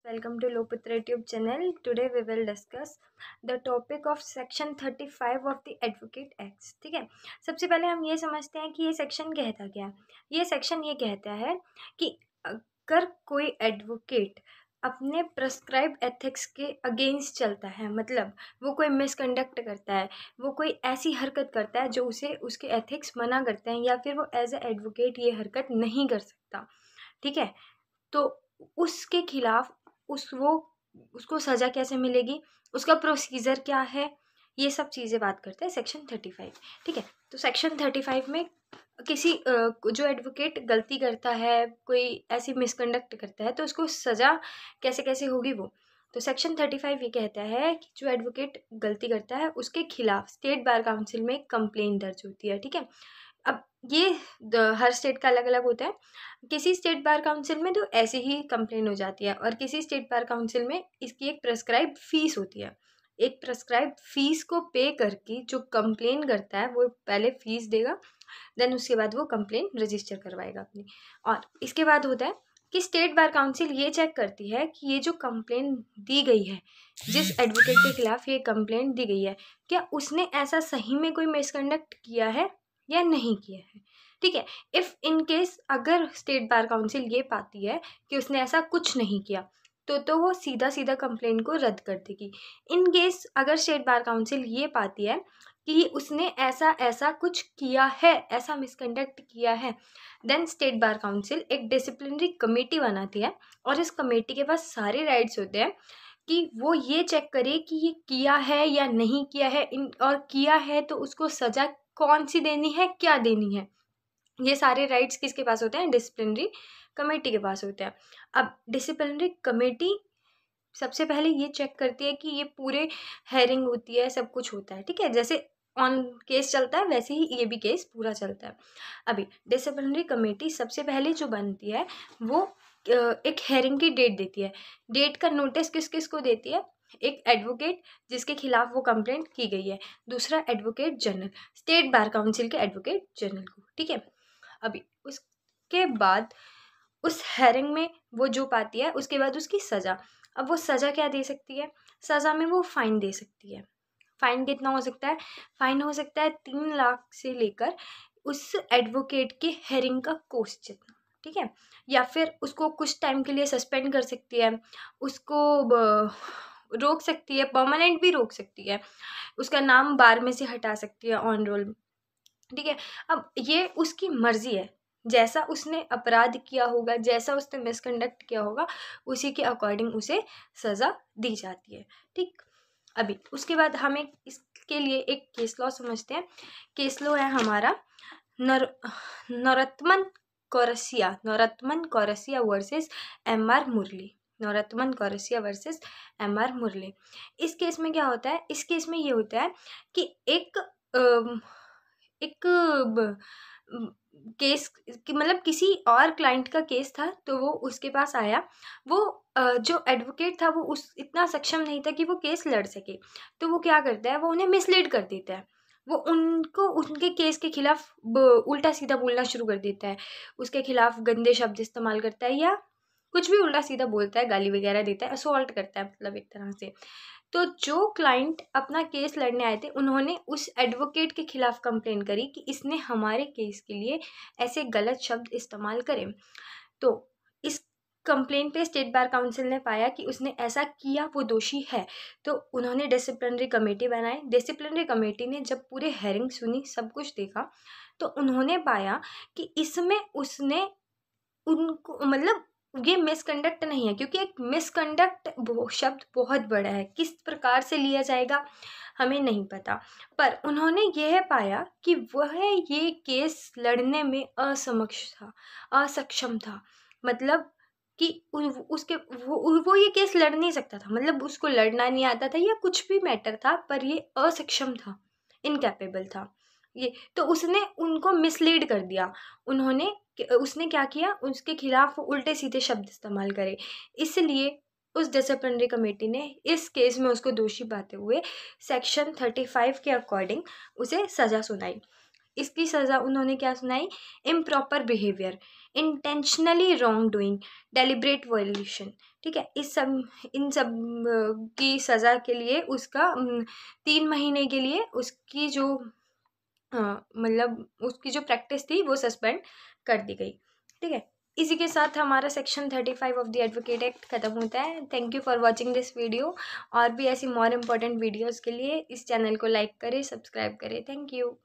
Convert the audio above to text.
Welcome to Loputra YouTube channel. Today we will discuss the topic of section 35 of the Advocate Acts. ठीक है, सबसे पहले हम ये समझते हैं कि ये सेक्शन कहता क्या है। ये सेक्शन ये कहता है कि अगर कोई एडवोकेट अपने प्रेस्क्राइब एथिक्स के अगेंस्ट चलता है, मतलब वो कोई मिसकंडक्ट करता है, वो कोई ऐसी हरकत करता है जो उसे उसके एथिक्स मना करते हैं, या फिर वो एज ए एडवोकेट ये हरकत नहीं कर सकता, ठीक है, तो उसके खिलाफ उसको सज़ा कैसे मिलेगी, उसका प्रोसीजर क्या है, ये सब चीज़ें बात करते हैं सेक्शन 35। ठीक है, तो सेक्शन 35 में किसी जो एडवोकेट गलती करता है, कोई ऐसी मिसकंडक्ट करता है, तो उसको सज़ा कैसे कैसे होगी वो। तो सेक्शन 35 ये कहता है कि जो एडवोकेट गलती करता है उसके खिलाफ स्टेट बार काउंसिल में कंप्लेंट दर्ज होती है। ठीक है, अब ये हर स्टेट का अलग अलग होता है। किसी स्टेट बार काउंसिल में तो ऐसे ही कंप्लेन हो जाती है, और किसी स्टेट बार काउंसिल में इसकी एक प्रेस्क्राइब फीस होती है। एक प्रेस्क्राइब फीस को पे करके जो कंप्लेन करता है वो पहले फीस देगा, देन उसके बाद वो कंप्लेन रजिस्टर करवाएगा अपनी। और इसके बाद होता है कि स्टेट बार काउंसिल ये चेक करती है कि ये जो कंप्लेन दी गई है, जिस एडवोकेट के खिलाफ ये कंप्लेन दी गई है, क्या उसने ऐसा सही में कोई मिसकंडक्ट किया है या नहीं किया है। ठीक है, इफ़ इन केस अगर स्टेट बार काउंसिल ये पाती है कि उसने ऐसा कुछ नहीं किया, तो वो सीधा सीधा कंप्लेंट को रद्द कर देगी। इन केस अगर स्टेट बार काउंसिल ये पाती है कि उसने ऐसा ऐसा कुछ किया है, ऐसा मिसकंडक्ट किया है, देन स्टेट बार काउंसिल एक डिसिप्लिनरी कमेटी बनाती है, और इस कमेटी के पास सारे राइट्स होते हैं कि वो ये चेक करे कि ये किया है या नहीं किया है, और किया है तो उसको सज़ा कौन सी देनी है, क्या देनी है। ये सारे राइट्स किसके पास होते हैं? डिसिप्लिनरी कमेटी के पास होते हैं। अब डिसिप्लिनरी कमेटी सबसे पहले ये चेक करती है कि ये पूरे हेयरिंग होती है, सब कुछ होता है। ठीक है, जैसे ऑन केस चलता है वैसे ही ये भी केस पूरा चलता है। अभी डिसिप्लिनरी कमेटी सबसे पहले जो बनती है वो एक हेयरिंग की डेट देती है। डेट का नोटिस किस किस को देती है? एक एडवोकेट जिसके खिलाफ वो कंप्लेंट की गई है, दूसरा advocate general, state bar council के एडवोकेट जनरल को। ठीक है, अभी उसके बाद उस हेयरिंग में वो जो पाती है, उसके बाद उसकी सज़ा। अब वो सज़ा क्या दे सकती है? सज़ा में वो फ़ाइन दे सकती है। फ़ाइन कितना हो सकता है? फ़ाइन हो सकता है 3 लाख से लेकर उस एडवोकेट के हेयरिंग का कॉस्ट जितना। ठीक है, या फिर उसको कुछ टाइम के लिए सस्पेंड कर सकती है, उसको रोक सकती है, परमानेंट भी रोक सकती है, उसका नाम बार में से हटा सकती है ऑन रोल। ठीक है, अब ये उसकी मर्जी है, जैसा उसने अपराध किया होगा, जैसा उसने मिसकंडक्ट किया होगा, उसी के अकॉर्डिंग उसे सज़ा दी जाती है। ठीक, अभी उसके बाद हमें इसके लिए एक केस लॉ समझते हैं। केस लॉ है हमारा Narottam Kaurasia versus MR. Murali. Narottam Kaurasia versus MR. Murali. इस केस में क्या होता है? इस केस में ये होता है कि एक केस कि मतलब किसी और क्लाइंट का केस था, तो वो उसके पास आया। वो जो एडवोकेट था वो उस इतना सक्षम नहीं था कि वो केस लड़ सके, तो वो क्या करता है, वो उन्हें मिसलीड कर देता है। वो उनको उनके केस के खिलाफ उल्टा सीधा बोलना शुरू कर देता है, उसके खिलाफ गंदे शब्द इस्तेमाल करता है, या कुछ भी उल्टा सीधा बोलता है, गाली वगैरह देता है, असॉल्ट करता है, मतलब एक तरह से। तो जो क्लाइंट अपना केस लड़ने आए थे, उन्होंने उस एडवोकेट के खिलाफ कंप्लेन करी कि इसने हमारे केस के लिए ऐसे गलत शब्द इस्तेमाल करे। तो इस कंप्लेन पे स्टेट बार काउंसिल ने पाया कि उसने ऐसा किया, वो दोषी है, तो उन्होंने डिसिप्लिनरी कमेटी बनाई। डिसिप्लिनरी कमेटी ने जब पूरे हेयरिंग सुनी, सब कुछ देखा, तो उन्होंने पाया कि इसमें उसने उनको मतलब ये मिसकंडक्ट नहीं है, क्योंकि एक मिसकंडक्ट शब्द बहुत बड़ा है, किस प्रकार से लिया जाएगा हमें नहीं पता, पर उन्होंने यह पाया कि वह ये केस लड़ने में असक्षम था, मतलब कि उसके वो ये केस लड़ नहीं सकता था, मतलब उसको लड़ना नहीं आता था या कुछ भी मैटर था, पर ये असक्षम था, इनकैपेबल था ये। तो उसने उनको मिसलीड कर दिया। उसने क्या किया, उसके खिलाफ उल्टे सीधे शब्द इस्तेमाल करे, इसलिए उस डिसिप्लिनरी कमेटी ने इस केस में उसको दोषी पाते हुए सेक्शन 35 के अकॉर्डिंग उसे सज़ा सुनाई। इसकी सज़ा उन्होंने क्या सुनाई? Improper behaviour. Intentionally wrong doing, deliberate violation, ठीक है। इन सब की सज़ा के लिए उसका 3 महीने के लिए उसकी जो मतलब उसकी जो प्रैक्टिस थी वो सस्पेंड कर दी गई, ठीक है। इसी के साथ हमारा section 35 of the advocate act ख़त्म होता है। Thank you for watching this video. और भी ऐसी मोर इम्पोर्टेंट वीडियोज़ के लिए इस चैनल को लाइक करें, सब्सक्राइब करें। Thank you.